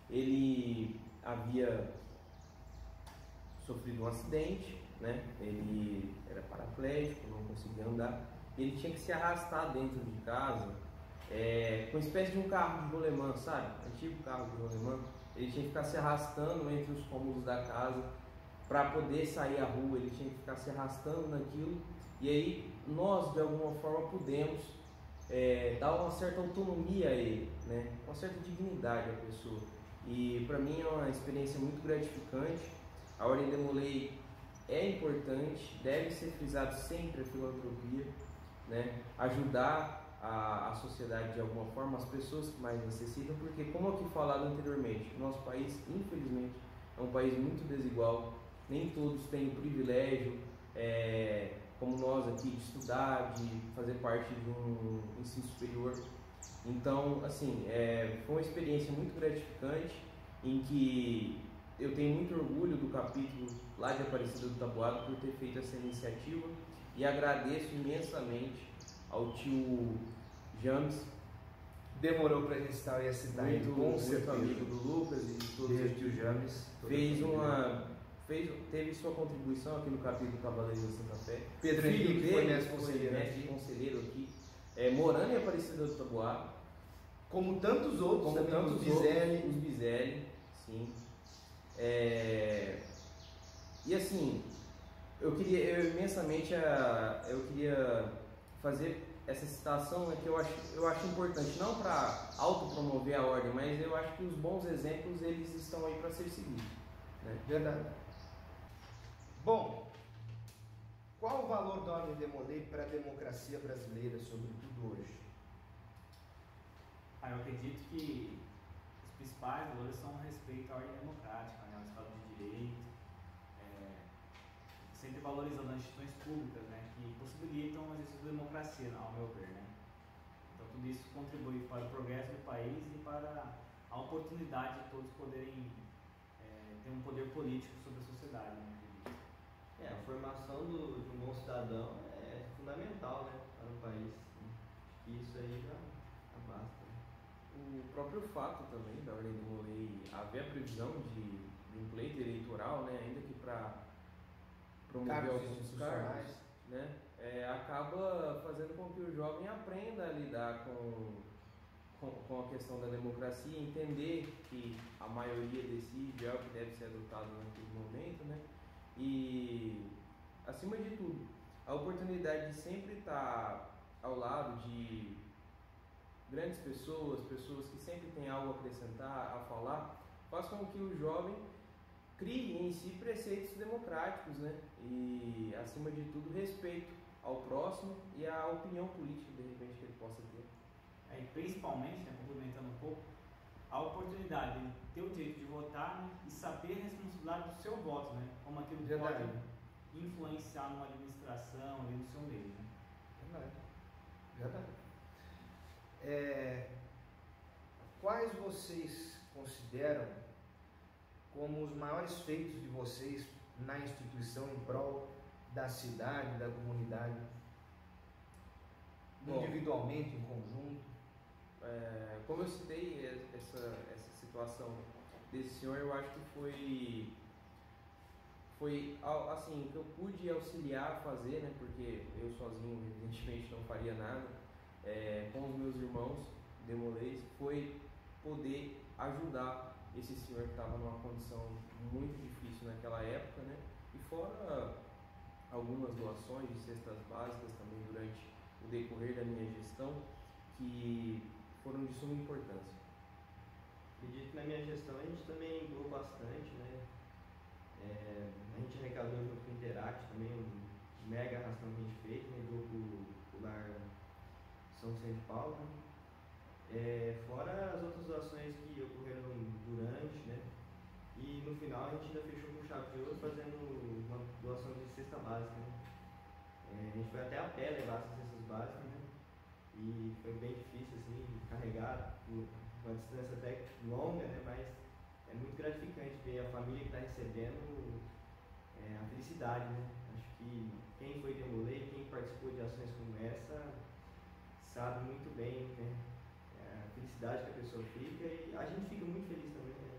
Ele havia sofrido um acidente, né? Ele era paraplégico, não conseguia andar, ele tinha que se arrastar dentro de casa, com uma espécie de um carro de rolemã, sabe? Antigo carro de rolemã. Ele tinha que ficar se arrastando entre os cômodos da casa para poder sair à rua, ele tinha que ficar se arrastando naquilo E aí nós, de alguma forma, podemos dar uma certa autonomia a ele, né? Uma certa dignidade à pessoa. E para mim é uma experiência muito gratificante. A Ordem Demolei é importante, deve ser frisado sempre a filantropia, né? Ajudar a sociedade de alguma forma, as pessoas que mais necessitam, porque, como aqui falado anteriormente, o nosso país, infelizmente, é um país muito desigual, nem todos têm o privilégio, como nós aqui, de estudar, de fazer parte de um ensino superior. Então, assim, foi uma experiência muito gratificante, em que eu tenho muito orgulho do capítulo lá de Aparecida do Taboado por ter feito essa iniciativa, e agradeço imensamente ao tio James. Demorou para a gente estar aí a cidade, muito amigo do Lucas e de todos o tio James. Teve sua contribuição aqui no capítulo Cavaleiros da Santa Fé. Pedro Henrique foi mestre conselheiro aqui, morando em Aparecida do Taboado. Como tantos outros, os Bizelli, sim. E assim, eu queria fazer essa citação, que eu acho importante, não para autopromover a ordem, mas eu acho que os bons exemplos, eles estão aí para ser seguidos, né? Verdade. Bom, qual o valor da Ordem Demolei para a democracia brasileira, sobretudo hoje? Eu acredito que os principais valores são o respeito à ordem democrática, né, ao Estado de Direito, sempre valorizando as instituições públicas, né, que possibilitam o exercício da democracia, ao meu ver, né. Então tudo isso contribui para o progresso do país e para a oportunidade de todos poderem ter um poder político sobre a sociedade, né. A formação de um bom cidadão é fundamental, né, para o país. E isso aí já basta. O próprio fato também da Ordem Demolei haver a previsão de um pleito eleitoral, né, ainda que para promover alguns cargos, né, acaba fazendo com que o jovem aprenda a lidar com a questão da democracia, entender que a maioria decide, é o que deve ser adotado naquele momento, né, e, acima de tudo, a oportunidade de sempre estar ao lado de grandes pessoas que sempre têm algo a acrescentar, a falar, faz com que o jovem crie em si preceitos democráticos, né? E, acima de tudo, respeito ao próximo e à opinião política, de repente, que ele possa ter. E principalmente, né, complementando um pouco, a oportunidade de ter o direito de votar, né, e saber a responsabilidade do seu voto, né? Como aquilo pode influenciar numa administração, ali no seu meio, né? Verdade. Quais vocês consideram como os maiores feitos de vocês na instituição em prol da cidade, da comunidade? Bom, individualmente, em conjunto? Como eu citei essa situação desse senhor, eu acho que foi assim, que eu pude auxiliar a fazer, né, porque eu sozinho evidentemente não faria nada, com os meus irmãos Demoleis, foi poder ajudar esse senhor que estava numa condição muito difícil naquela época, né, e fora algumas doações de cestas básicas também durante o decorrer da minha gestão, que foram de suma importância. Acredito que na minha gestão a gente também doou bastante, né? A gente arrecadou junto com o Interact também um mega arrastão que a gente fez, né? Doou pro Lar São Vicente de Paulo, né? Fora as outras doações que ocorreram durante, né? E no final a gente ainda fechou com chave de ouro fazendo uma doação de cesta básica, né? A gente foi até a pé levar essas cestas básicas, né? E foi bem difícil assim, carregar por uma distância até longa, né? Mas é muito gratificante ver a família que está recebendo a felicidade, né? Acho que quem foi Demolei, quem participou de ações como essa, sabe muito bem, né? A felicidade que a pessoa fica, e a gente fica muito feliz também, né?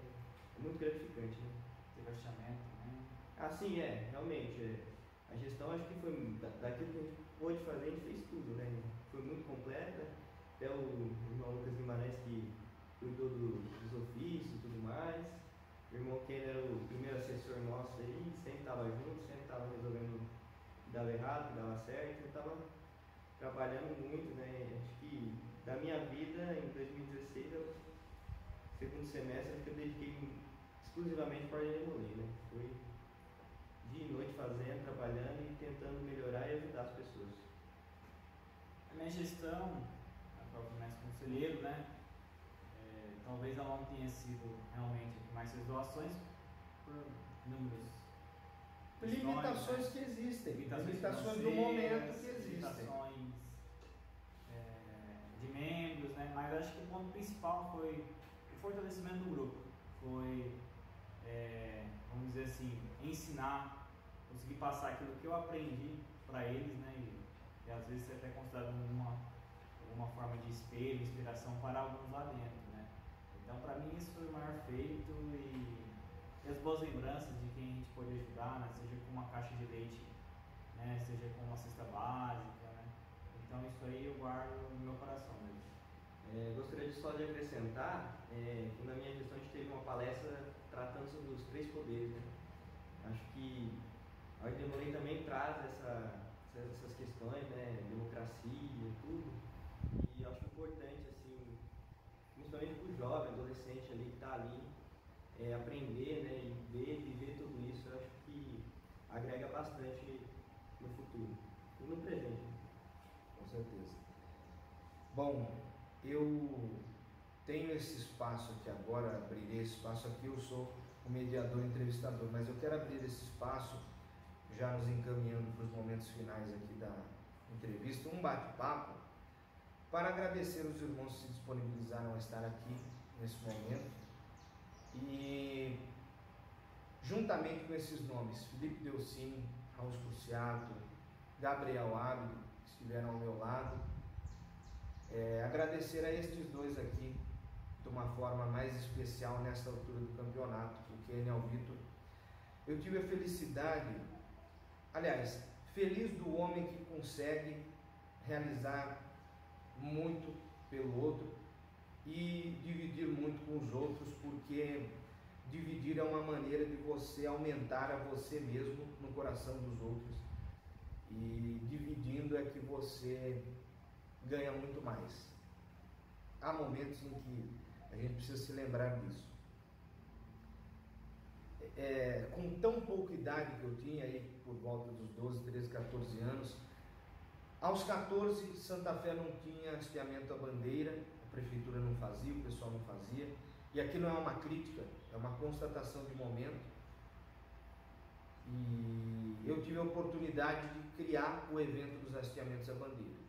É muito gratificante, né? Teve achamento também. Sim, realmente. A gestão, acho que foi daquilo que a gente pôde fazer, a gente fez tudo, né? Foi muito completa. Até o irmão Lucas Guimarães, que cuidou dos ofícios e tudo mais. O irmão Ken era o primeiro assessor nosso aí, sempre estava junto, sempre estava resolvendo dava errado, que dava certo. Eu estava trabalhando muito, né? Acho que da minha vida, em 2016, segundo semestre, acho que eu dediquei exclusivamente para a ordem demolei, né? Foi dia e noite fazendo, trabalhando e tentando melhorar e ajudar as pessoas. A minha gestão, a própria mestre conselheiro, né? Talvez ela não tenha sido realmente a que mais fez doações por números. Limitações, né? Que existem, limitações do momento que existem. Limitações de membros, né? Mas acho que o ponto principal foi o fortalecimento do grupo. Foi, vamos dizer assim, ensinar, conseguir passar aquilo que eu aprendi para eles, né? E às vezes é até considerado uma forma de espelho, inspiração para alguns lá dentro, né? Então, para mim, isso foi o maior feito e as boas lembranças de quem a gente pode ajudar, né? Seja com uma caixa de leite, né? Seja com uma cesta básica, né? Então, isso aí eu guardo no meu coração mesmo. Gostaria só de acrescentar que na minha gestão a gente teve uma palestra tratando sobre os 3 poderes, né? Acho que a Ordem Demolei também traz essas questões, né? Democracia e tudo, e acho importante, assim, principalmente para o jovem, adolescente ali que está ali, aprender, né, e viver tudo isso. Eu acho que agrega bastante no futuro e no presente. Com certeza. Bom, eu tenho esse espaço aqui agora, abrirei esse espaço aqui, eu sou o mediador entrevistador, mas eu quero abrir esse espaço, já nos encaminhando para os momentos finais aqui da entrevista, um bate-papo, para agradecer os irmãos que se disponibilizaram a estar aqui nesse momento e juntamente com esses nomes, Felipe Delcini, Raul Cruciato, Gabriel Ábido, que estiveram ao meu lado, agradecer a estes dois aqui de uma forma mais especial nesta altura do campeonato, o Kenny e o Vitor. Eu tive a felicidade, aliás, feliz do homem que consegue realizar muito pelo outro e dividir muito com os outros, porque dividir é uma maneira de você aumentar a você mesmo no coração dos outros, e dividindo é que você ganha muito mais. Há momentos em que a gente precisa se lembrar disso. Com tão pouca idade que eu tinha, aí por volta dos 12, 13, 14 anos, aos 14, Santa Fé não tinha hasteamento à bandeira, a prefeitura não fazia, o pessoal não fazia, e aqui não é uma crítica, é uma constatação de momento. E eu tive a oportunidade de criar o evento dos hasteamentos à bandeira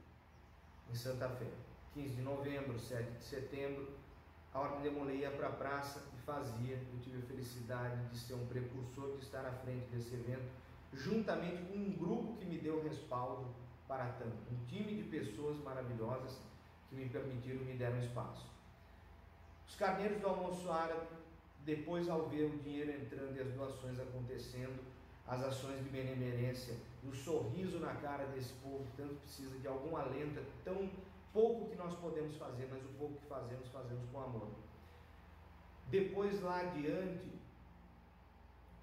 em Santa Fé. 15 de novembro, 7 de setembro, a Ordem Demolei ia para a praça e fazia. Eu tive a felicidade de ser um precursor, de estar à frente desse evento, juntamente com um grupo que me deu respaldo para tanto, um time de pessoas maravilhosas que me permitiram, me deram espaço. Os carneiros do almoço árabe, depois ao ver o dinheiro entrando e as doações acontecendo, as ações de benemerência, o sorriso na cara desse povo que tanto precisa de algum alento, tão pouco que nós podemos fazer, mas o pouco que fazemos, fazemos com amor. Depois lá adiante,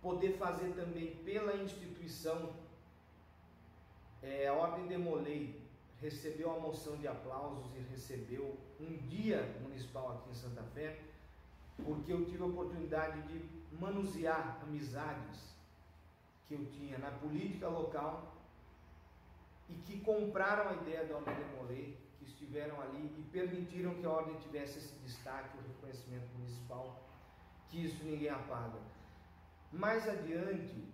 poder fazer também pela instituição, a Ordem Demolei recebeu a moção de aplausos e recebeu um dia municipal aqui em Santa Fé, porque eu tive a oportunidade de manusear amizades que eu tinha na política local e que compraram a ideia da Ordem Demolei, que estiveram ali e permitiram que a Ordem tivesse esse destaque, o reconhecimento municipal, que isso ninguém apaga. Mais adiante,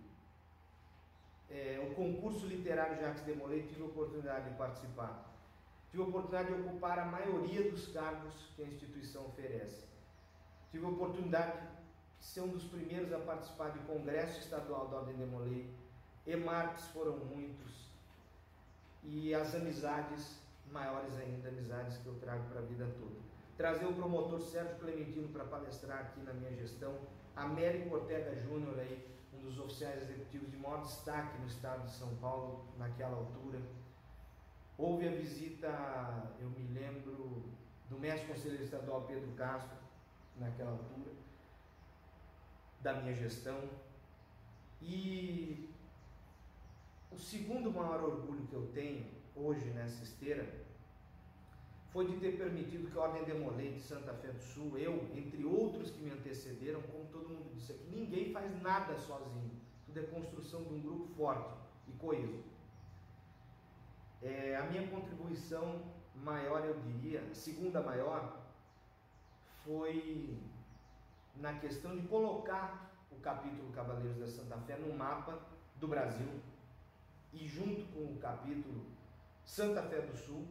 o concurso literário Jacques Demolei, tive a oportunidade de participar. Tive a oportunidade de ocupar a maioria dos cargos que a instituição oferece. Tive a oportunidade de ser um dos primeiros a participar de congresso estadual da Ordem Demolei. EMARCs foram muitos. E as amizades, maiores ainda, amizades que eu trago para a vida toda. Trazer o promotor Sérgio Clementino para palestrar aqui na minha gestão. Américo Ortega Júnior, aí, um dos oficiais executivos de maior destaque no estado de São Paulo naquela altura. Houve a visita, eu me lembro, do mestre conselheiro estadual Pedro Castro, naquela altura, da minha gestão. E o segundo maior orgulho que eu tenho hoje nessa esteira foi de ter permitido que a Ordem Demolei de Santa Fé do Sul, eu, entre outros que me antecederam, como todo mundo disse aqui, ninguém faz nada sozinho, tudo é construção de um grupo forte e coeso. A minha contribuição maior, eu diria, a segunda maior, foi na questão de colocar o capítulo Cavaleiros da Santa Fé no mapa do Brasil e junto com o capítulo Santa Fé do Sul,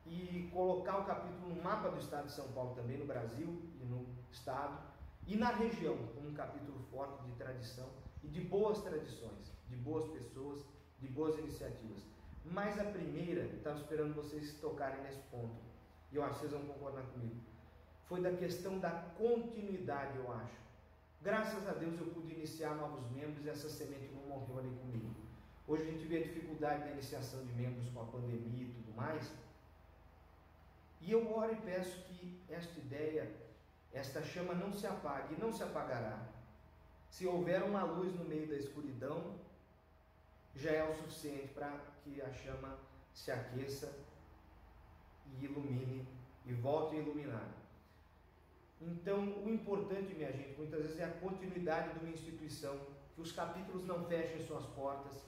e colocar o capítulo no mapa do estado de São Paulo também, no Brasil e no estado e na região, como um capítulo forte de tradição e de boas tradições, de boas pessoas, de boas iniciativas. Mas a primeira, eu estava esperando vocês tocarem nesse ponto, e eu acho que vocês vão concordar comigo, foi da questão da continuidade, eu acho. Graças a Deus eu pude iniciar novos membros e essa semente não morreu ali comigo. Hoje a gente vê a dificuldade da iniciação de membros com a pandemia e tudo mais, e eu oro e peço que esta ideia, esta chama não se apague, não se apagará. Se houver uma luz no meio da escuridão, já é o suficiente para que a chama se aqueça e ilumine e volte a iluminar. Então, o importante, minha gente, muitas vezes é a continuidade de uma instituição, que os capítulos não fechem suas portas,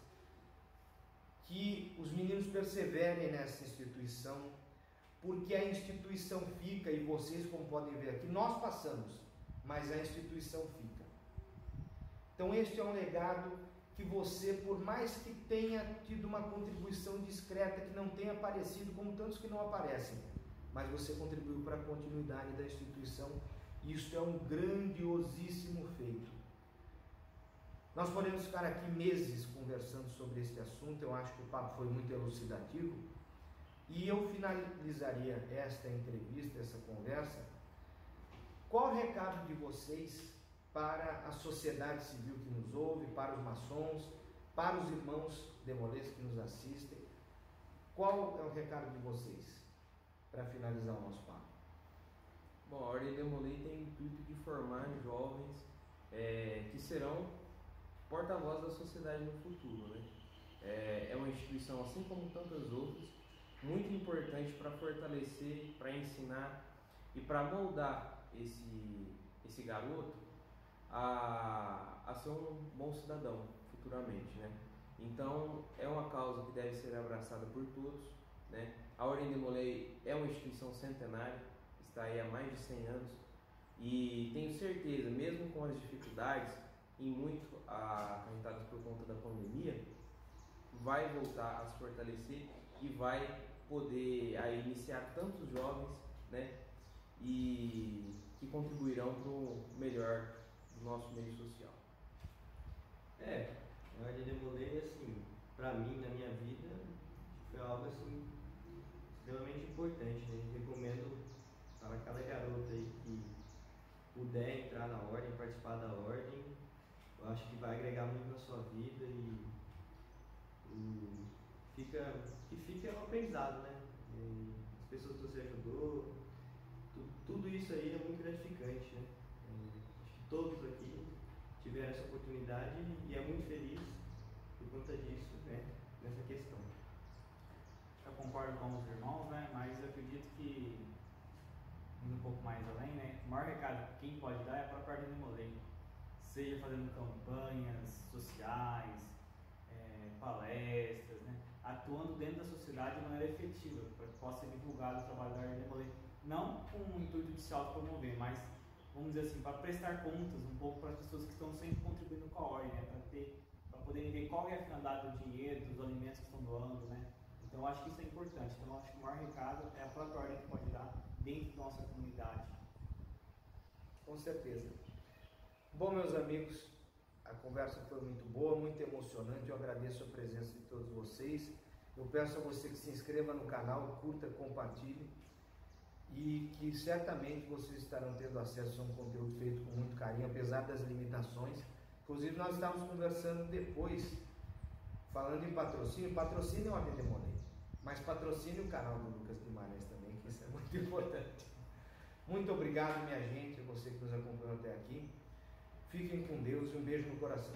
que os meninos perseverem nessa instituição, porque a instituição fica, e vocês, como podem ver aqui, nós passamos, mas a instituição fica. Então este é um legado que você, por mais que tenha tido uma contribuição discreta, que não tenha aparecido como tantos que não aparecem, mas você contribuiu para a continuidade da instituição, e isso é um grandiosíssimo feito. Nós podemos ficar aqui meses conversando sobre este assunto, eu acho que o papo foi muito elucidativo, e eu finalizaria esta entrevista, essa conversa. Qual o recado de vocês para a sociedade civil que nos ouve, para os maçons, para os irmãos demolês que nos assistem? Qual é o recado de vocês para finalizar o nosso papo? Bom, a Ordem Demolei tem o intuito de formar jovens que serão porta-voz da sociedade no futuro, né? É uma instituição, assim como tantas outras, muito importante para fortalecer, para ensinar e para moldar esse garoto a ser um bom cidadão futuramente, né? Então é uma causa que deve ser abraçada por todos, né? A Ordem Demolei é uma instituição centenária, está aí há mais de 100 anos, e tenho certeza, mesmo com as dificuldades e muito acarretadas por conta da pandemia, vai voltar a se fortalecer e vai poder aí iniciar tantos jovens, né, e que contribuirão para o melhor do nosso meio social. A Ordem Demolei, assim, para mim, na minha vida, foi algo assim extremamente importante, né? Recomendo para cada garota aí que puder entrar na ordem, participar da ordem, eu acho que vai agregar muito na sua vida e fica um aprendizado, né? As pessoas que você ajudou, tudo isso aí é muito gratificante, né? Acho que todos aqui tiveram essa oportunidade e é muito feliz por conta disso, né? Nessa questão. Eu concordo com os irmãos, né? Mas eu acredito que, indo um pouco mais além, né? O maior recado que quem pode dar é a própria Ordem Demolei. Seja fazendo campanhas sociais, palestras, né? Atuando dentro da sociedade de maneira efetiva, para que possa ser divulgado o trabalho da Ordem Demolei. Não com o intuito de se autopromover, mas, vamos dizer assim, para prestar contas um pouco para as pessoas que estão sempre contribuindo com a Ordem, né? Para poderem ver qual é a finalidade do dinheiro, dos alimentos que estão doando, né? Então, eu acho que isso é importante. Então, eu acho que o maior recado é a própria Ordem que pode dar dentro da nossa comunidade. Com certeza. Bom, meus amigos, a conversa foi muito boa, muito emocionante. Eu agradeço a presença de todos vocês. Eu peço a você que se inscreva no canal, curta, compartilhe, e que certamente vocês estarão tendo acesso a um conteúdo feito com muito carinho, apesar das limitações. Inclusive, nós estávamos conversando depois, falando em patrocínio. Patrocínio é uma Ordem Demolei, mas patrocínio o canal do Lucas Guimarães também, que isso é muito importante. Muito obrigado, minha gente, você que nos acompanhou até aqui. Fiquem com Deus e um beijo no coração.